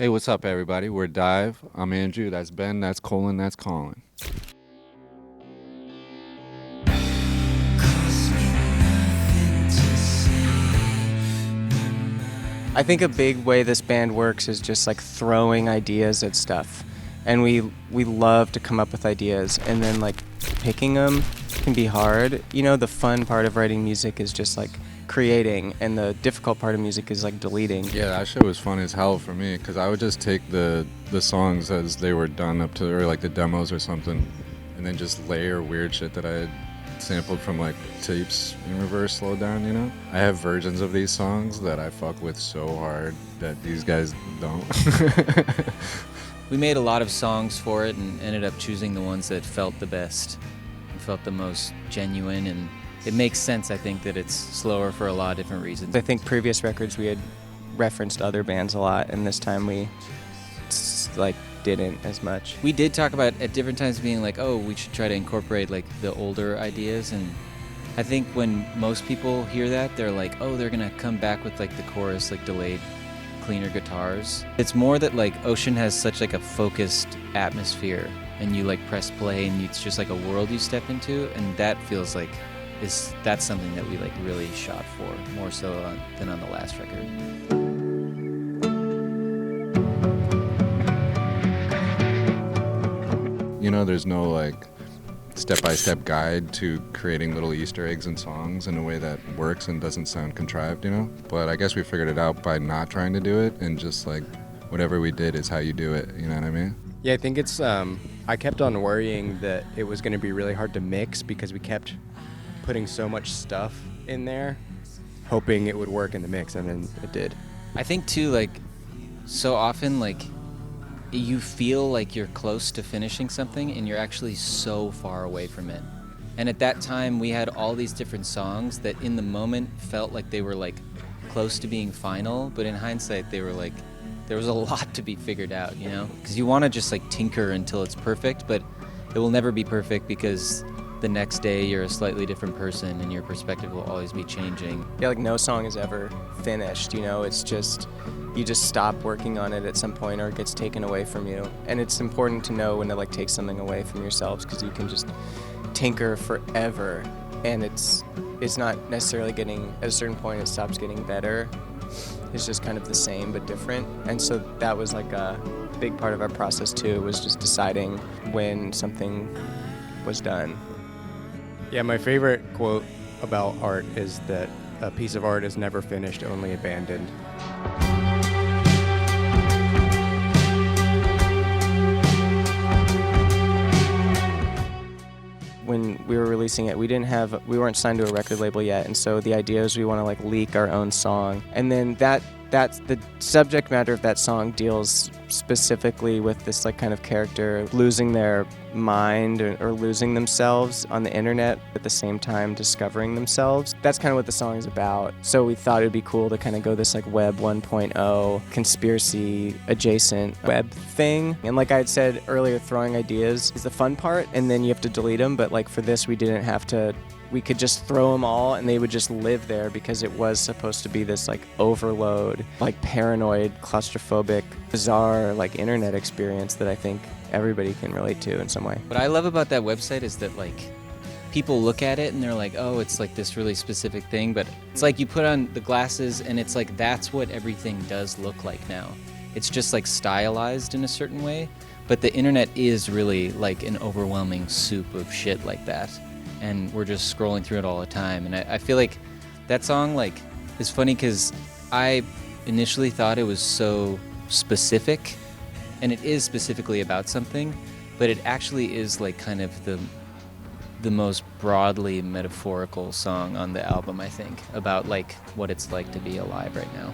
Hey, what's up, everybody? We're DIIV. I'm Andrew. That's Ben. That's Colin. That's Colin. I think a big way this band works is just like throwing ideas at stuff. And we love to come up with ideas, and then like picking them can be hard. You know, the fun part of writing music is just like creating, and the difficult part of music is like deleting. Yeah, that shit was fun as hell for me because I would just take the songs as they were done up to, or like the demos or something, and then just layer weird shit that I had sampled from like tapes in reverse slowed down, you know? I have versions of these songs that I fuck with so hard that these guys don't. We made a lot of songs for it and ended up choosing the ones that felt the best, and felt the most genuine, and it makes sense, I think, that it's slower for a lot of different reasons. I think previous records we had referenced other bands a lot, and this time we like didn't as much. We did talk about at different times being like, oh, we should try to incorporate like the older ideas, and I think when most people hear that, they're like, oh, they're gonna come back with like the chorus, like delayed, cleaner guitars. It's more that like Ocean has such like a focused atmosphere, and you like press play and it's just like a world you step into, and that feels like that's something that we like really shot for, more so than on the last record. You know, there's no like step-by-step guide to creating little Easter eggs in songs in a way that works and doesn't sound contrived, you know? But I guess we figured it out by not trying to do it, and just like whatever we did is how you do it, you know what I mean? Yeah, I think it's, I kept on worrying that it was going to be really hard to mix because we kept putting so much stuff in there, hoping it would work in the mix, and then it did. I think too, like, so often, like, you feel like you're close to finishing something and you're actually so far away from it. And at that time, we had all these different songs that in the moment felt like they were like close to being final, but in hindsight, they were like, there was a lot to be figured out, you know? Because you want to just like tinker until it's perfect, but it will never be perfect because the next day you're a slightly different person and your perspective will always be changing. Yeah, like no song is ever finished, you know? It's just, you just stop working on it at some point or it gets taken away from you. And it's important to know when to like take something away from yourselves, because you can just tinker forever and it's not necessarily getting, at a certain point it stops getting better. It's just kind of the same but different. And so that was like a big part of our process too, was just deciding when something was done. Yeah, my favorite quote about art is that a piece of art is never finished, only abandoned. When we were releasing it, we weren't signed to a record label yet, and so the idea is we want to like leak our own song, and then that's the subject matter of that song deals specifically with this like kind of character losing their mind or losing themselves on the internet, at the same time discovering themselves. That's kind of what the song is about. So we thought it would be cool to kind of go this like Web 1.0 conspiracy adjacent web thing. And like I had said earlier, throwing ideas is the fun part, and then you have to delete them. But like for this, we didn't have to. We could just throw them all and they would just live there, because it was supposed to be this like overload, like paranoid, claustrophobic, bizarre like internet experience that I think everybody can relate to in some way. What I love about that website is that like people look at it and they're like, oh, it's like this really specific thing, but it's like you put on the glasses and it's like that's what everything does look like now. It's just like stylized in a certain way, but the internet is really like an overwhelming soup of shit like that. And we're just scrolling through it all the time. And I feel like that song like is funny because I initially thought it was so specific, and it is specifically about something, but it actually is like kind of the most broadly metaphorical song on the album, I think, about like what it's like to be alive right now.